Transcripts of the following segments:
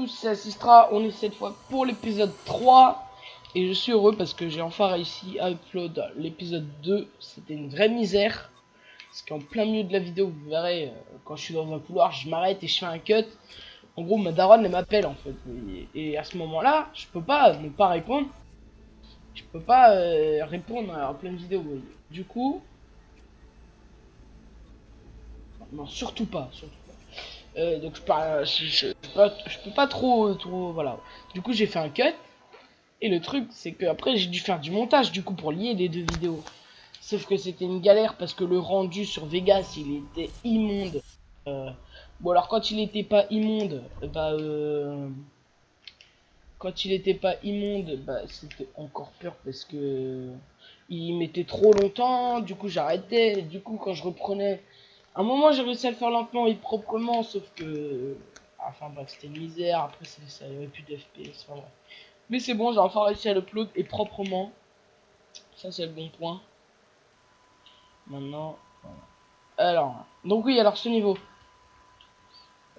tous, c'est Assistra, on est cette fois pour l'épisode 3 et je suis heureux parce que j'ai enfin réussi à upload l'épisode 2. C'était une vraie misère parce qu'en plein milieu de la vidéo, vous verrez, quand je suis dans un couloir, je m'arrête et je fais un cut. En gros, ma daronne elle m'appelle en fait et à ce moment-là, je peux pas ne pas répondre. Je peux pas répondre en pleine vidéo. Vous voyez. Du coup, non, surtout pas, surtout pas. Donc je peux pas trop, voilà. Du coup, j'ai fait un cut. Et le truc, c'est que après j'ai dû faire du montage du coup pour lier les deux vidéos. Sauf que c'était une galère parce que le rendu sur Vegas, il était immonde. Bon alors quand il était pas immonde, quand il était pas immonde, c'était encore pire parce que il mettait trop longtemps. Du coup j'arrêtais. Du coup quand je reprenais, à un moment j'ai réussi à le faire lentement et proprement, sauf que, enfin bref, c'était une misère. Après ça avait plus de FPS. Enfin, bref. Mais c'est bon, j'ai enfin réussi à l'upload et proprement. Ça, c'est le bon point. Maintenant, voilà. Alors, donc oui, alors ce niveau.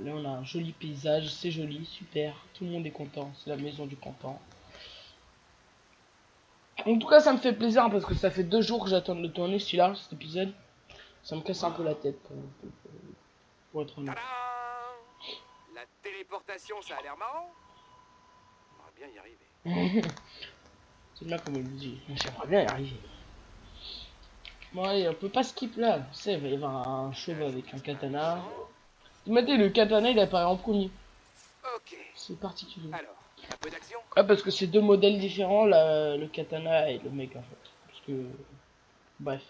Là, on a un joli paysage, c'est joli, super. Tout le monde est content, c'est la maison du content. En tout cas, ça me fait plaisir parce que ça fait 2 jours que j'attends de le tourner, celui-là, cet épisode. Ça me casse un peu la tête, pour être honnête. La téléportation, ça a l'air marrant. J'aimerais bien y arriver. C'est bien comme on le dit, j'aimerais bien y arriver. Bon, allez, on peut pas skip là. Tu sais, il va y avoir un chauve avec un katana. Mettez le katana, il apparaît en premier. Ok. C'est particulier. Alors, un peu d'action. Ah, parce que c'est 2 modèles différents, le katana et le mec en fait. Parce que, bref.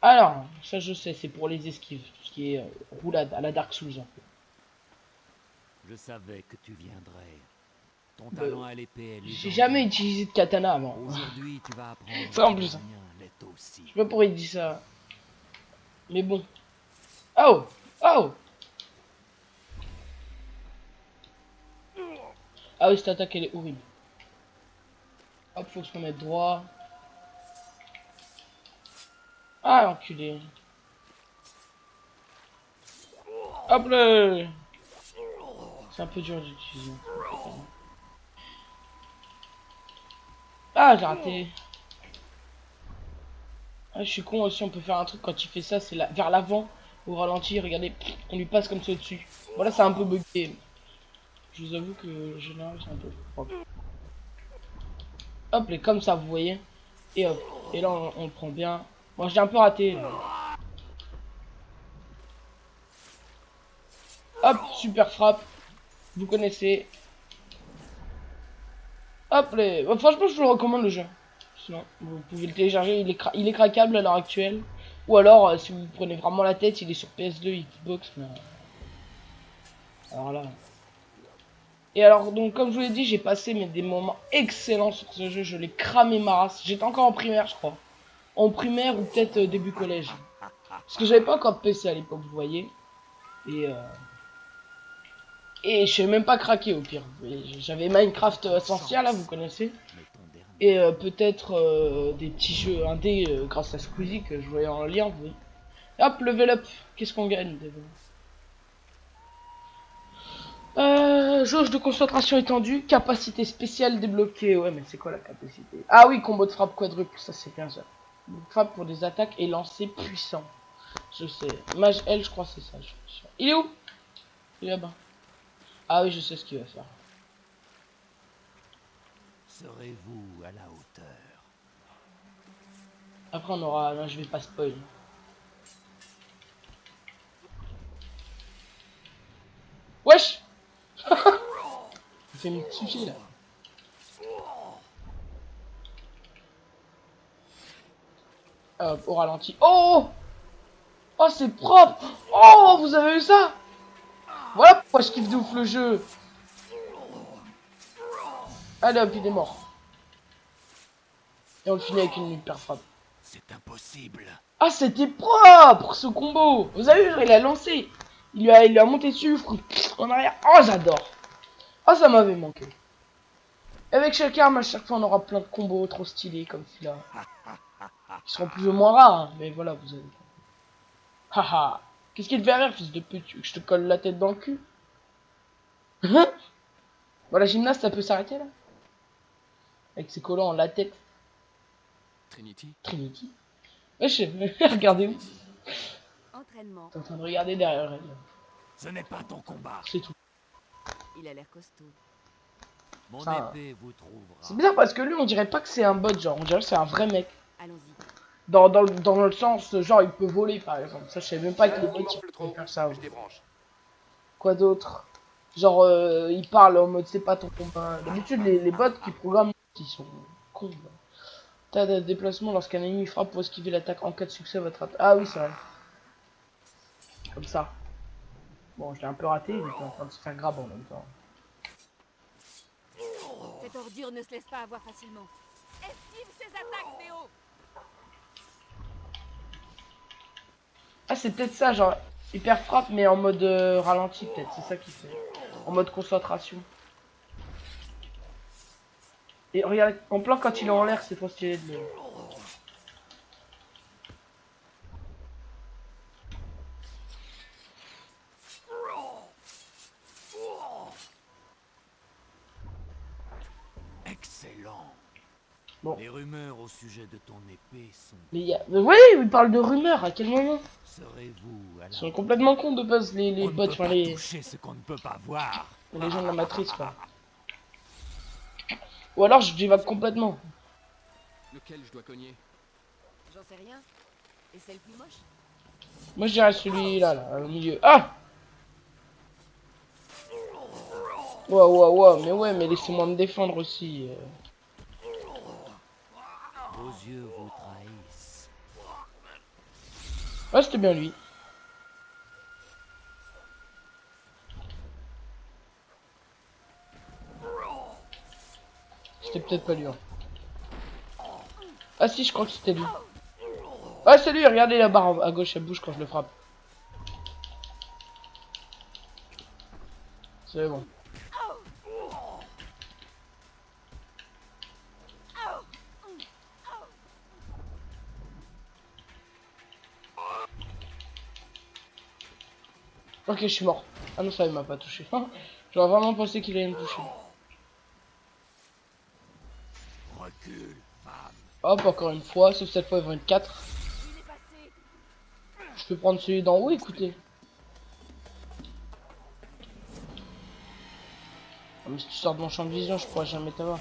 Alors, ça je sais, c'est pour les esquives, tout ce qui est roulade à la Dark Souls. Je savais que tu viendrais. Ton talent à l'épée est J'ai légendaire. jamais utilisé de katana avant. Aujourd'hui, tu vas apprendre Ça en que plus. le mien l'est aussi. Je sais pas pourquoi il dit ça. Mais bon. Oh! Oh! Ah oui, cette attaque elle est horrible. Hop, faut se remettre droit. Ah, enculé. Hop là! C'est un peu dur d'utiliser. Ah, j'ai raté. Ah, je suis con aussi, on peut faire un truc quand il fait ça, c'est vers l'avant, au ralenti, regardez, on lui passe comme ça au-dessus. Voilà, c'est un peu bugué. Je vous avoue que le général, c'est un peu propre. Hop, et comme ça, vous voyez. Et hop, et là, on le prend bien. Bon, j'ai un peu raté. Là. Hop, super frappe. Vous connaissez. Hop, les... Bon, franchement, je vous le recommande le jeu. Sinon, vous pouvez le télécharger, il est craquable à l'heure actuelle. Ou alors, si vous prenez vraiment la tête, il est sur PS2, Xbox. Mais... alors là... Et alors, donc, comme je vous l'ai dit, j'ai passé des moments excellents sur ce jeu. Je l'ai cramé ma race. J'étais encore en primaire, je crois. En primaire ou peut-être début collège. Parce que j'avais pas encore de PC à l'époque, vous voyez. Et je sais même pas craquer au pire. J'avais Minecraft Essential, là, vous connaissez. Et peut-être des petits jeux indés grâce à Squeezie que je voyais en lien, vous voyez. Hop, level up. Qu'est-ce qu'on gagne jauge de concentration étendue, capacité spéciale débloquée. Ouais, mais c'est quoi la capacité? Ah oui, combo de frappe quadruple, ça c'est bien ça. Frappe pour des attaques et lancer puissant. Je sais. Mage L, je crois c'est ça. Il est où? Il est là-bas. Ah oui, je sais ce qu'il va faire. Serez-vous à la hauteur? Après on aura... non, je vais pas spoil. Wesh. Il fait me toucher là. Au ralenti. Oh! Oh, c'est propre! Oh, vous avez vu ça? Voilà pourquoi je kiffe de ouf le jeu. Allez hop, il est mort. Et on le finit avec une hyper frappe. C'est impossible. Ah, c'était propre ce combo. Vous avez vu, il a lancé. Il a monté dessus en arrière. Oh, j'adore. Oh, ça m'avait manqué. Avec chaque arme, à chaque fois, on aura plein de combos trop stylés comme celui-là. Qui seront plus ou moins rares, hein, mais voilà, vous avez. Haha, Qu'est-ce qu'il te fait rire, fils de pute? Tu veux que je te colle la tête dans le cul? Bon, la gymnaste, ça peut s'arrêter là? Avec ses collants en latex. Trinity. Trinity. Wesh, regardez-vous. Entraînement. T'es en train de regarder derrière elle. Ce n'est pas ton combat. C'est tout. Il a l'air costaud. Mon Ça- épée vous trouvera. C'est bizarre parce que lui, on dirait pas que c'est un bot, genre. On dirait que c'est un vrai mec. Allons-y. Dans le sens, genre, il peut voler par exemple. Ça, je savais même pas que les bots Morfle ils trop. pouvaient faire ça. Je débranche. Quoi d'autre? Genre, il parle en mode c'est pas ton combat. D'habitude, les bots qui programment, ils sont cons. Là. Tas de déplacement lorsqu'un ennemi frappe pour esquiver l'attaque en cas de succès, votre attaque. Ah oui, c'est vrai. Comme ça. Bon, je l'ai un peu raté, il était en train de se faire grab en même temps. Cette ordure ne se laisse pas avoir facilement. Esquive ses attaques, Néo. Ah, c'est peut-être ça, genre, hyper frappe, mais en mode ralenti, peut-être. C'est ça qu'il fait. En mode concentration. Et regarde, en plan, quand il est en l'air, c'est trop stylé de le... Excellent. Bon. Les rumeurs au sujet de ton épée sont... Mais il y a... Mais ouais, il parle de rumeurs, à quel moment? Serez-vous à Ils la... sont complètement cons de base, les On ne bots, peut enfin pas les toucher ce qu'on ne peut pas voir. gens de la matrice, quoi. Ou alors je divague complètement. Lequel je dois cogner? J'en sais rien. Et c'est le plus moche? Moi je dirais celui-là, là, au milieu. Ah! Ouah, mais ouais, mais laissez-moi me défendre aussi. Vos yeux vous trahissent. Ouais, c'était bien lui. C'était peut-être pas lui. Hein. Ah si, je crois que c'était lui. Ah, c'est lui, regardez la barre à gauche, elle bouge quand je le frappe. C'est bon. Ok, je suis mort. Ah non, ça il m'a pas touché. J'aurais vraiment pensé qu'il allait me toucher. Recule, femme. Hop, encore une fois, sauf cette fois ils vont être 4. Il est passé. Je peux prendre celui d'en haut, écoutez. Ah, mais si tu sors de mon champ de vision, je pourrais jamais t'avoir.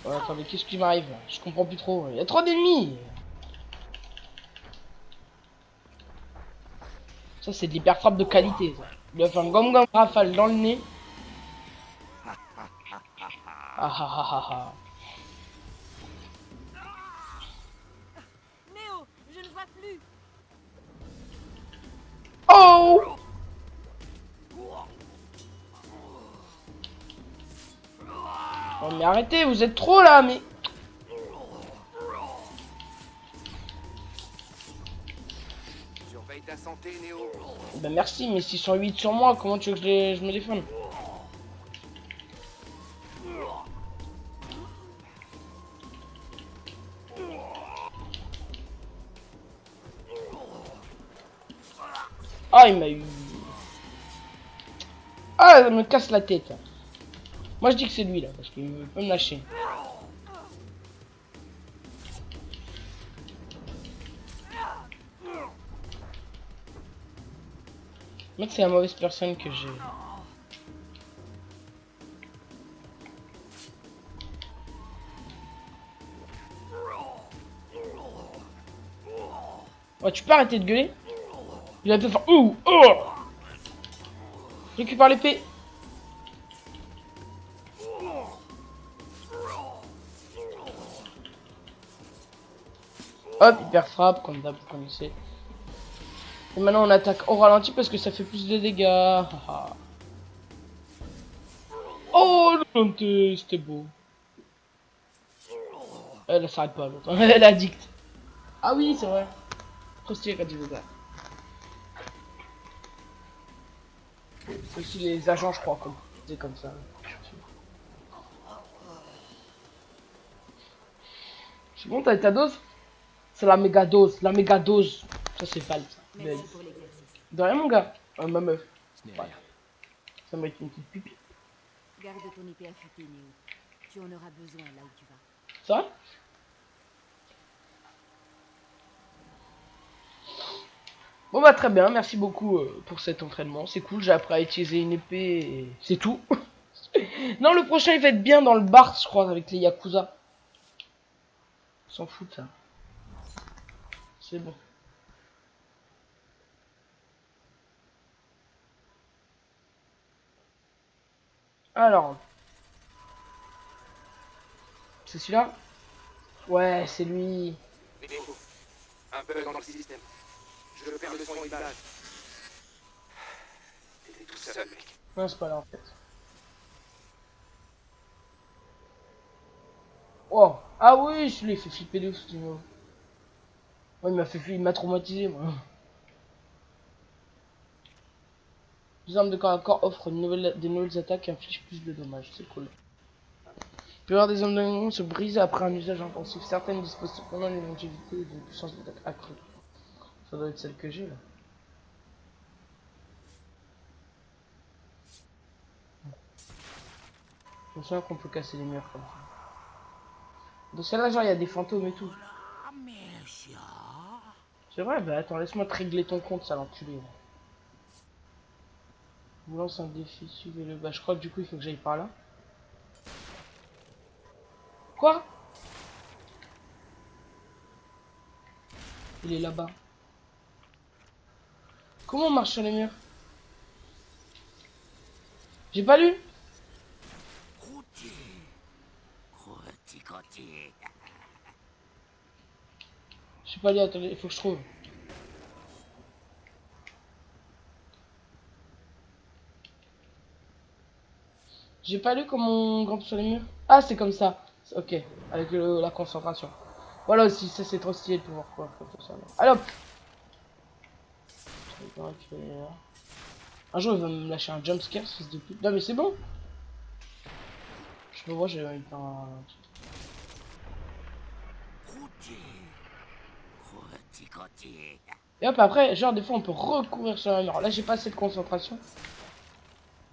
Ouais, attendez, qu'est-ce qui m'arrive? Je comprends plus trop. Il y a trop d'ennemis. Ça, c'est de l'hyper frappe de qualité. Ça. Il doit faire un gom rafale dans le nez. Ah. Néo, je ne vois plus. Oh! Oh mais arrêtez, vous êtes trop là, mais... Surveille ta santé, Néo. Bah merci, mais s'ils sont 8 sur moi, comment tu veux que je me défende? Ah, il m'a eu... Ah, ça me casse la tête. Moi je dis que c'est lui là, parce qu'il veut pas me lâcher. Mec, c'est la mauvaise personne que j'ai. Ouais, tu peux arrêter de gueuler? Il a pu faire ouh, oh! Récupère l'épée. Hop, hyper frappe, comme d'hab, vous connaissez. Et maintenant on attaque au ralenti parce que ça fait plus de dégâts. Oh, c'était beau. Elle s'arrête pas l'autre. Elle est addict. Ah oui, c'est vrai. Trop stylé quand il veut ça. C'est aussi les agents, je crois, comme c'est comme ça. C'est bon, t'as ta dose? C'est la méga dose, la méga dose. Ça c'est pas ça. Merci pour l'exercice. De rien mon gars. Ma meuf. Ce n'est Ouais. rien. Ça m'a été une petite pipi. Garde ton épée affûtée, Néo. Tu en auras besoin là où tu vas. Ça? Bon bah très bien, merci beaucoup pour cet entraînement. C'est cool, j'ai appris à utiliser une épée et c'est tout. Non, le prochain il va être bien dans le bar, je crois, avec les Yakuza. On s'en fout de ça. C'est bon. Alors. C'est celui-là? Ouais, c'est lui. Néo, un bug dans le système. Je perds le son image. T'étais tout seul, mec. Non, c'est pas là en fait. Oh, ah oui, je l'ai fait flipper de ouf ce niveau. Ouais, il m'a traumatisé moi. Les armes de corps à corps offrent des nouvelles attaques et infligent plus de dommages, c'est cool. La plupart des armes de se brisent après un usage intensif. Certaines disposent cependant d'une longévité et d'une puissance d'attaque accrue. Ça doit être celle que j'ai là. Je me souviens qu'on peut casser les murs comme ça. Dans celle-là, genre, il y a des fantômes et tout. C'est vrai, bah attends, laisse-moi te régler ton compte, ça l'enculé. Je vous lance un défi, suivez-le. Bah, je crois que du coup, il faut que j'aille par là. Quoi? Il est là-bas. Comment on marche sur les murs? J'ai pas lu? J'ai pas lu, attendez, il faut que je trouve. J'ai pas lu comment on grimpe sur les murs. Ah, c'est comme ça. Ok, avec la concentration. Voilà aussi, ça c'est trop stylé de pouvoir quoi. Allez hop. Un jour il va me lâcher un jumpscare, fils de pute. Non mais c'est bon. Je me vois, j'ai un... Et hop, après, genre des fois on peut recourir sur un mur. Là j'ai pas assez de concentration.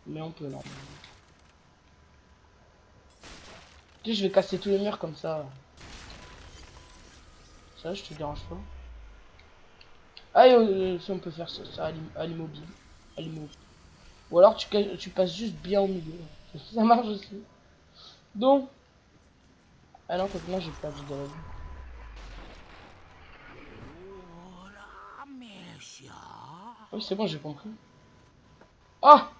Mais on peut là. Tu sais, je vais casser tous les murs comme ça. Ça, je te dérange pas. Ah, ça on peut faire ça à l'immobile. À l'immobile. Ou alors tu passes juste bien au milieu. Ça marche aussi. Donc. Ah non, quand moi j'ai perdu de la vue. Oui, c'est bon, j'ai compris. Ah!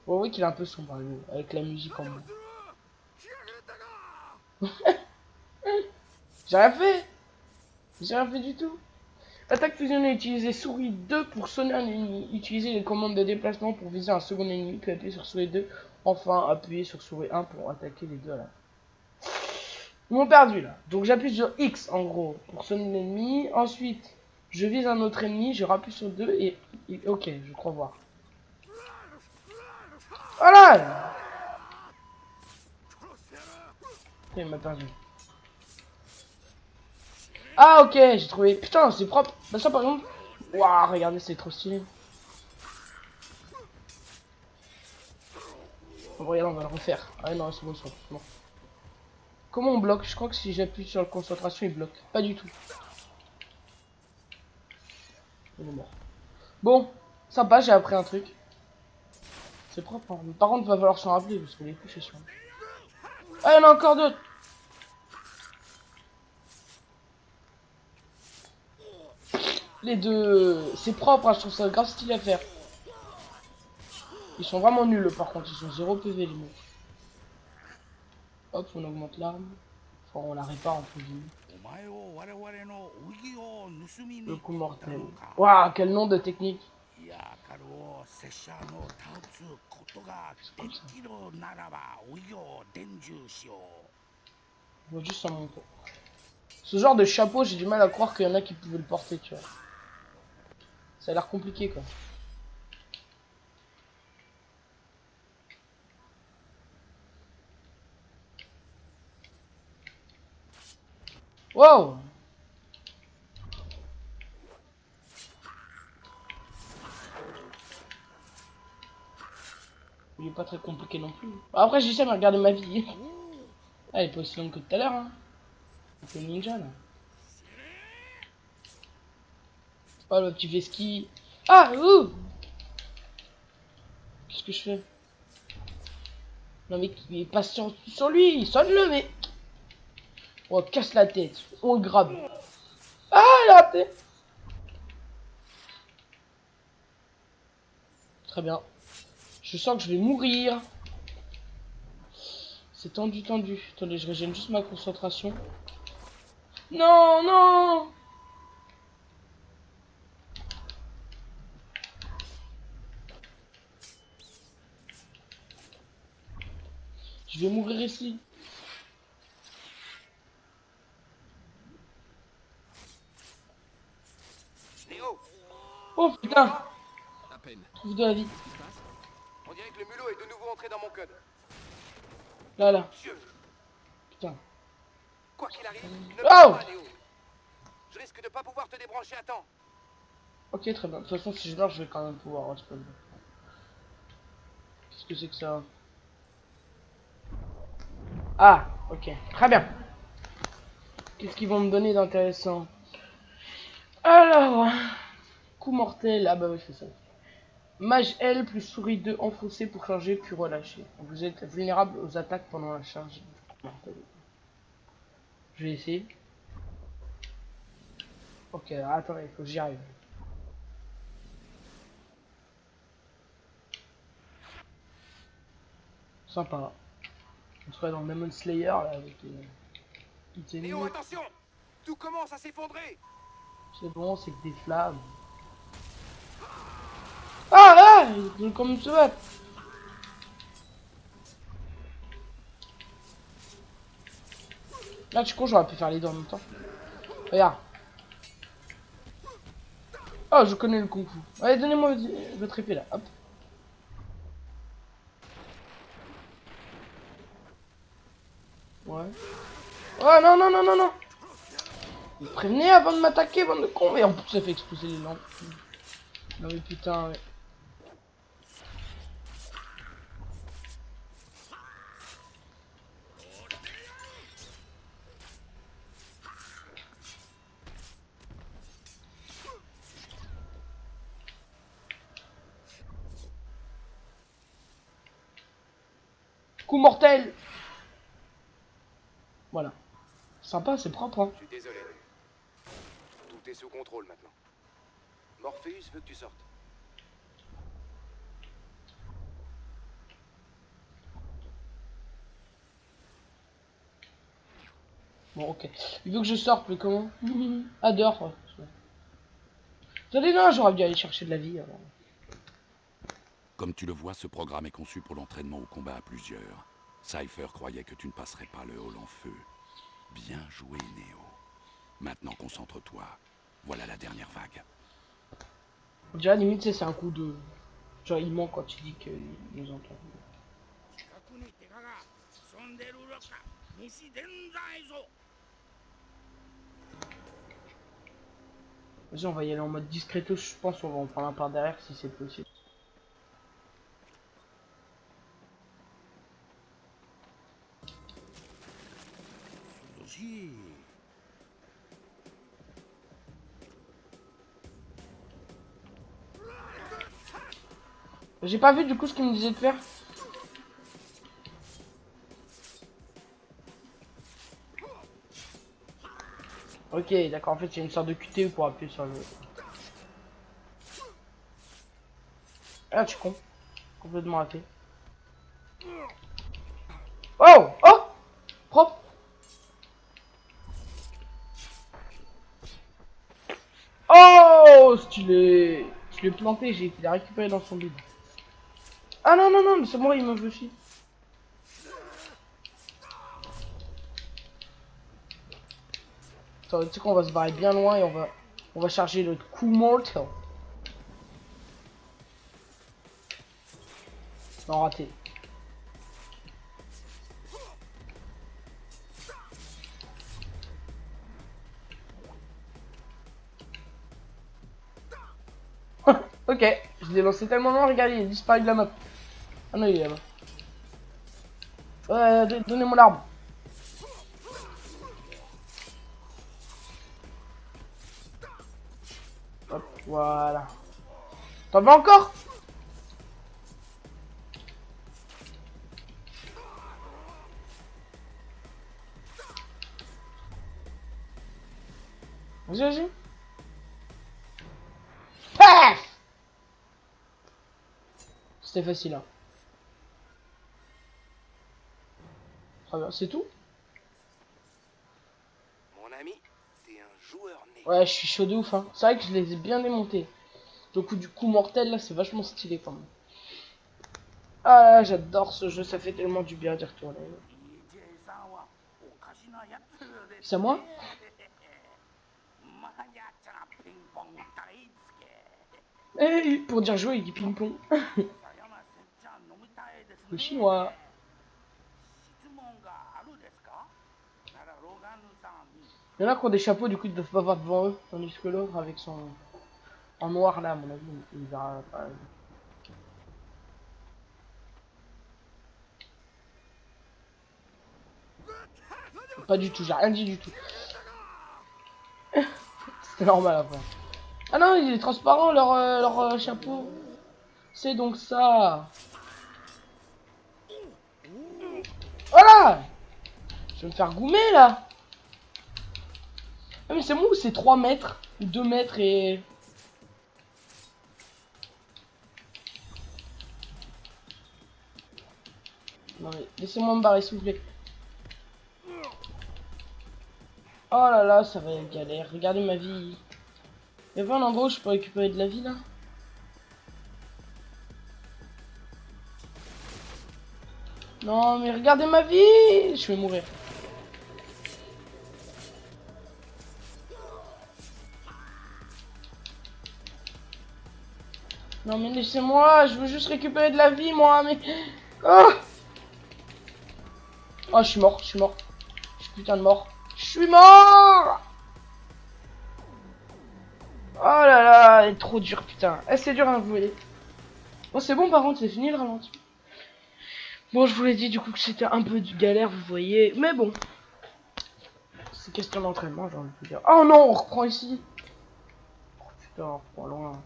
Oh, oui, qu'il est un peu sombre avec la musique en bas. J'ai rien fait! J'ai rien fait du tout. Attaque fusionnée, utilisez souris 2 pour sonner un ennemi. Utilisez les commandes de déplacement pour viser un second ennemi, puis appuyez sur souris 2. Enfin, appuyez sur souris 1 pour attaquer les deux à la fois. Ils m'ont perdu là. Donc j'appuie sur X en gros pour sonner l'ennemi. Ensuite, je vise un autre ennemi, je rappuie sur 2 et ok, je crois voir. Voilà! Il m'a perdu. Ah ok, j'ai trouvé. Putain, c'est propre. Bah ça par exemple. Waouh, regardez, c'est trop stylé. Bon, regarde, on va le refaire. Ah non, c'est bon, c'est bon. Comment on bloque? Je crois que si j'appuie sur la concentration, il bloque. Pas du tout. Il est mort. Bon, sympa, j'ai appris un truc. C'est propre, hein. Mais par contre, va falloir s'en rappeler parce que les couches, elles sont... Ah, il y en a encore d'autres. Les deux... C'est propre, hein, je trouve ça grave stylé à faire. Ils sont vraiment nuls, par contre. Ils sont 0 PV, les mecs. Hop, on augmente l'arme. Enfin, on la répare, entre guillemets. Le coup mortel. Waouh, quel nom de technique. Je vois juste un montant. Ce genre de chapeau, j'ai du mal à croire qu'il y en a qui pouvaient le porter, tu vois. Ça a l'air compliqué, quoi. Wow. Il est pas très compliqué non plus. Après, j'essaie de regarder ma vie. Ah, elle est pas aussi longue que tout à l'heure, hein. C'est ninja, là. Oh, le petit Veski. Ah, ouh. Qu'est-ce que je fais? Non, mais patience sur lui. Sonne-le, mais... Oh, casse la tête. On le grabe. Ah, il a raté. Très bien. Je sens que je vais mourir. C'est tendu, tendu. Attendez, je régène juste ma concentration. Non, non. Je vais mourir ici. Néo, Oh, tu putain. m'entends? À peine. Trouve de la vie. Qu'est-ce qui se passe? On dirait que le mulot est de nouveau entré dans mon code. Là, là. Dieu, Putain. quoi qu'il arrive, ne Oh! meurs pas, Néo. Je risque de pas pouvoir te débrancher à temps. Ok, très bien. De toute façon, si je meurs, je vais quand même pouvoir respawn. Qu'est-ce que c'est que ça? Ah, ok. Très bien. Qu'est-ce qu'ils vont me donner d'intéressant? Alors, coup mortel. Ah bah oui, c'est ça. Mage L plus souris 2 enfoncé pour charger puis relâcher. Vous êtes vulnérable aux attaques pendant la charge. Je vais essayer. Ok, attendez, il faut que j'y arrive. Sympa. On serait dans le Demon Slayer là avec les Néo, ennemis. attention! Tout commence à s'effondrer! C'est bon, c'est que des flammes. Ah ah, ils veulent comme se battre. Là, tu con, j'aurais pu faire les deux en même temps. Regarde. Oh, je connais le kung fu. Allez, donnez-moi votre épée là. Hop. Ouais. Oh non, non, non, non, non. Vous prévenez avant de m'attaquer, bande de cons. Et en plus, ça fait exploser les lampes. Non mais putain, ouais. Coup mortel. Voilà. Sympa, c'est propre, hein. Je suis désolé, Néo. Tout est sous contrôle maintenant. Morpheus veut que tu sortes. Bon, ok. Il veut que je sorte, mais comment? Ah, dehors, ouais. Attendez, non, j'aurais dû aller chercher de la vie, alors. Comme tu le vois, ce programme est conçu pour l'entraînement au combat à plusieurs. Cypher croyait que tu ne passerais pas le hall en feu. Bien joué, Néo. Maintenant, concentre-toi. Voilà la dernière vague. On dirait limite, c'est un coup de... Genre, il ment quand tu dis qu'il nous entend. Vas-y, on va y aller en mode discretos, je pense on va en prendre un par derrière si c'est possible. J'ai pas vu du coup ce qu'il me disait de faire. Ok, d'accord, en fait il y a une sorte de QTE pour appuyer sur le... Ah, tu con. Complètement raté. Oh! Oh! Propre! Oh! Stylé! Je l'ai planté, j'ai été la récupérer dans son bide. Ah non, non, non, mais c'est moi, il me veut aussi. Attends, tu sais qu'on va se barrer bien loin et on va charger le coup mortel. Non, raté. Ok, je l'ai lancé tellement loin, regardez, il est disparu de la map. Ah non, il est là-bas. Ouais, donnez-moi l'arbre. Hop, voilà. T'en veux encore? Vas-y, vas-y. Paf! C'était facile, hein. Très bien, c'est tout? Mon ami, t'es un joueur né. Ouais, je suis chaud de ouf, hein. C'est vrai que je les ai bien démontés. Le coup du coup mortel, là, c'est vachement stylé, quand même. Ah, j'adore ce jeu, ça fait tellement du bien d'y retourner. C'est à moi? Eh, pour dire jouer, il dit ping-pong. Le chinois. Il y en a qui ont des chapeaux, du coup, ils doivent pas voir devant eux. Tandis que l'autre, avec son... en noir, là, à mon avis, il verra pas. Pas du tout, j'ai rien dit du tout. C'est normal après. Ah non, il est transparent leur chapeau. C'est donc ça. Voilà. Je vais me faire goumer là. Ah mais c'est moi ou c'est 3 mètres ou 2 mètres et... Non mais laissez-moi me barrer s'il vous plaît. Oh là là, ça va être galère. Regardez ma vie. Y'a pas un endroit où je peux récupérer de la vie là? Non mais regardez ma vie. Je vais mourir. Non mais laissez-moi, je veux juste récupérer de la vie moi, mais... Oh, oh je suis mort, je suis mort. Je suis putain de mort. Je suis mort. Oh là là, elle est trop dur putain. Eh, c'est dur à vous voyez. Bon c'est bon par contre, c'est fini le ralenti. Bon je vous l'ai dit du coup que c'était un peu de galère vous voyez. Mais bon. C'est question d'entraînement j'ai envie de vous dire. Oh non, on reprend ici. Oh putain, on reprend loin.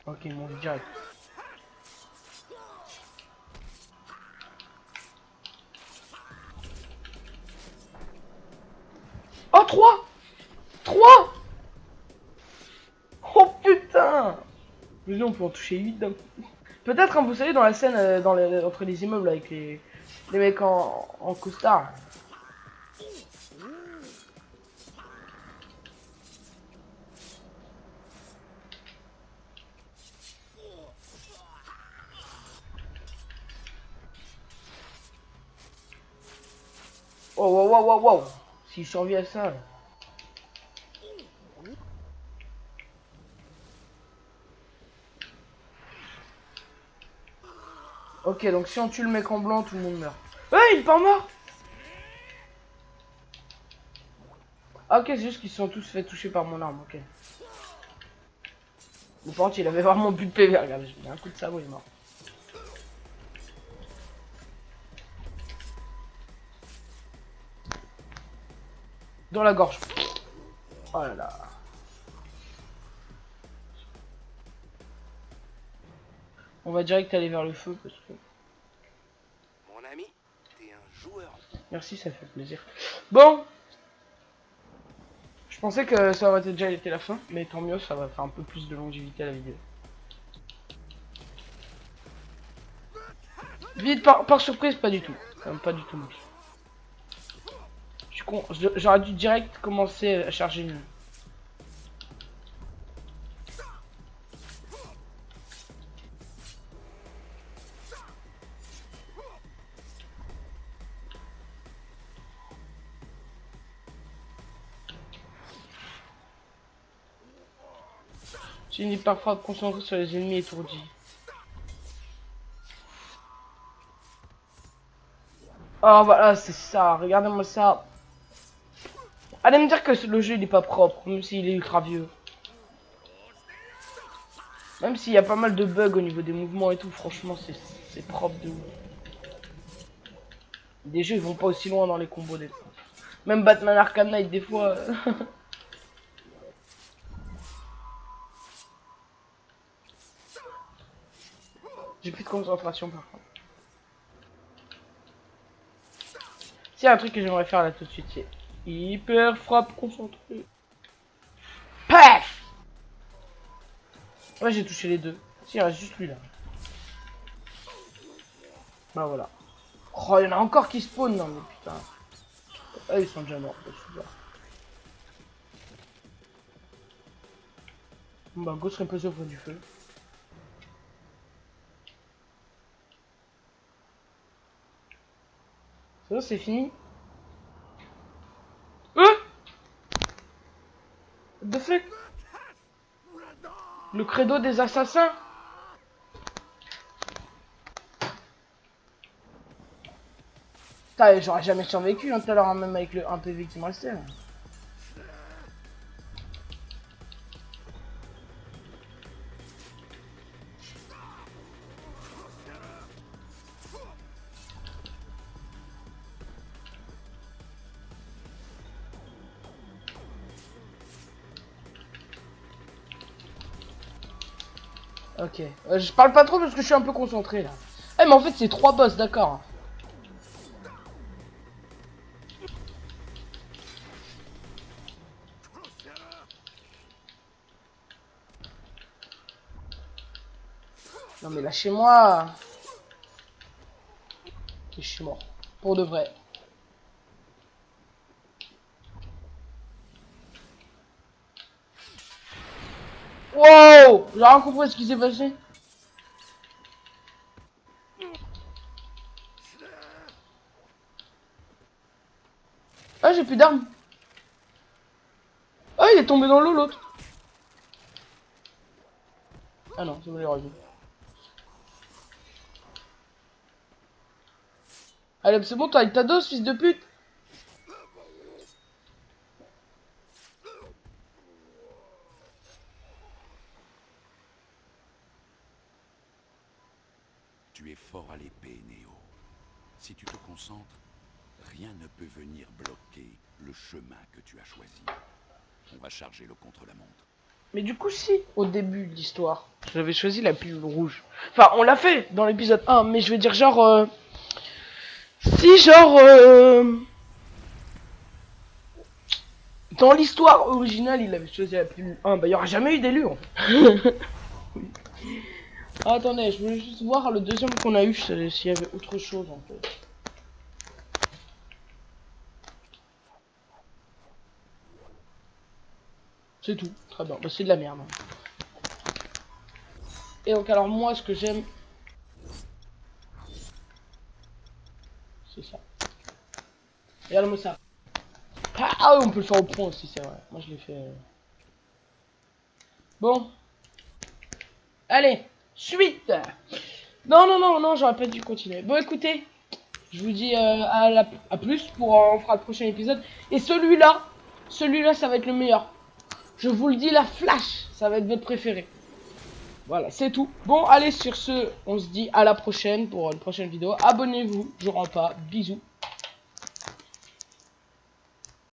Ok, mon direct. Oh 3 3. Oh putain. Mais non, on peut en toucher 8 d'un coup. Peut-être, hein, vous savez, dans la scène entre les immeubles avec les mecs en costard. Oh, wow, wow, wow, wow. S'il survit à ça. Ok, donc si on tue le mec en blanc, tout le monde meurt. Ouais, il est pas mort. Ah, ok, c'est juste qu'ils se sont tous fait toucher par mon arme, ok. Mais par contre, il avait vraiment plus de PV, regarde, j'ai mis un coup de sabot, il est mort. Dans la gorge. Oh là là. On va direct aller vers le feu parce que... Mon ami, t'es un joueur. Merci, ça fait plaisir. Bon. Je pensais que ça aurait déjà été la fin, mais tant mieux, ça va faire un peu plus de longévité à la vidéo. Vite, par surprise, pas du tout. Pas du tout, moche. Je suis con, j'aurais dû direct commencer à charger une... J'ai une hyper frappe concentrée sur les ennemis étourdis. Oh voilà, c'est ça, regardez-moi ça. Allez me dire que le jeu il est pas propre, même s'il est ultra vieux. Même s'il y a pas mal de bugs au niveau des mouvements et tout, franchement c'est propre de ouf. Des jeux ils vont pas aussi loin dans les combos des fois. Même Batman Arkham Knight des fois. J'ai plus de concentration par contre. S'il y a un truc que j'aimerais faire là tout de suite, c'est hyper frappe concentrée. Paf. Ouais, j'ai touché les deux. Si, il reste juste lui là. Bah voilà. Oh, il y en a encore qui spawnent, non mais putain. Ah, ils sont déjà morts, c'est super. Bon bah, go serait posé au fond du feu. C'est bon, c'est fini. What the fuck? Le credo des assassins? Putain, j'aurais jamais survécu hein, tout à l'heure, hein, même avec le 1 PV qui me restait. Là. Ok. Je parle pas trop parce que je suis un peu concentré là. Eh mais en fait c'est 3 boss, d'accord. Non mais lâchez-moi. Et je suis mort. Pour de vrai. Wow. J'ai rien compris ce qui s'est passé. Ah j'ai plus d'armes. Ah il est tombé dans l'eau l'autre. Ah non, c'est bon, il est revenu. Allez, c'est bon, t'as ta dose, fils de pute. Tu es fort à l'épée, Néo. Si tu te concentres, rien ne peut venir bloquer le chemin que tu as choisi. On va charger le contre-la-montre. Mais du coup, si, au début de l'histoire, j'avais choisi la pilule rouge. Enfin, on l'a fait dans l'épisode 1, mais je veux dire, genre... Si, genre... Dans l'histoire originale, il avait choisi la pilule 1, bah il y aura jamais eu d'élu, en fait. Ah, attendez, je voulais juste voir le deuxième qu'on a eu, s'il y avait autre chose, en fait. C'est tout, très bien, bah c'est de la merde. Et donc alors moi ce que j'aime, c'est ça. Regarde-moi ça. Ah oui, on peut le faire au point aussi, c'est vrai. Moi je l'ai fait. Bon. Allez, suite. Non, non, non, non, j'aurais pas dû continuer. Bon écoutez, je vous dis à plus pour on fera le prochain épisode. Et celui-là ça va être le meilleur. Je vous le dis, la flash, ça va être votre préféré. Voilà, c'est tout. Bon, allez, sur ce, on se dit à la prochaine pour une prochaine vidéo. Abonnez-vous, je rends pas. Bisous.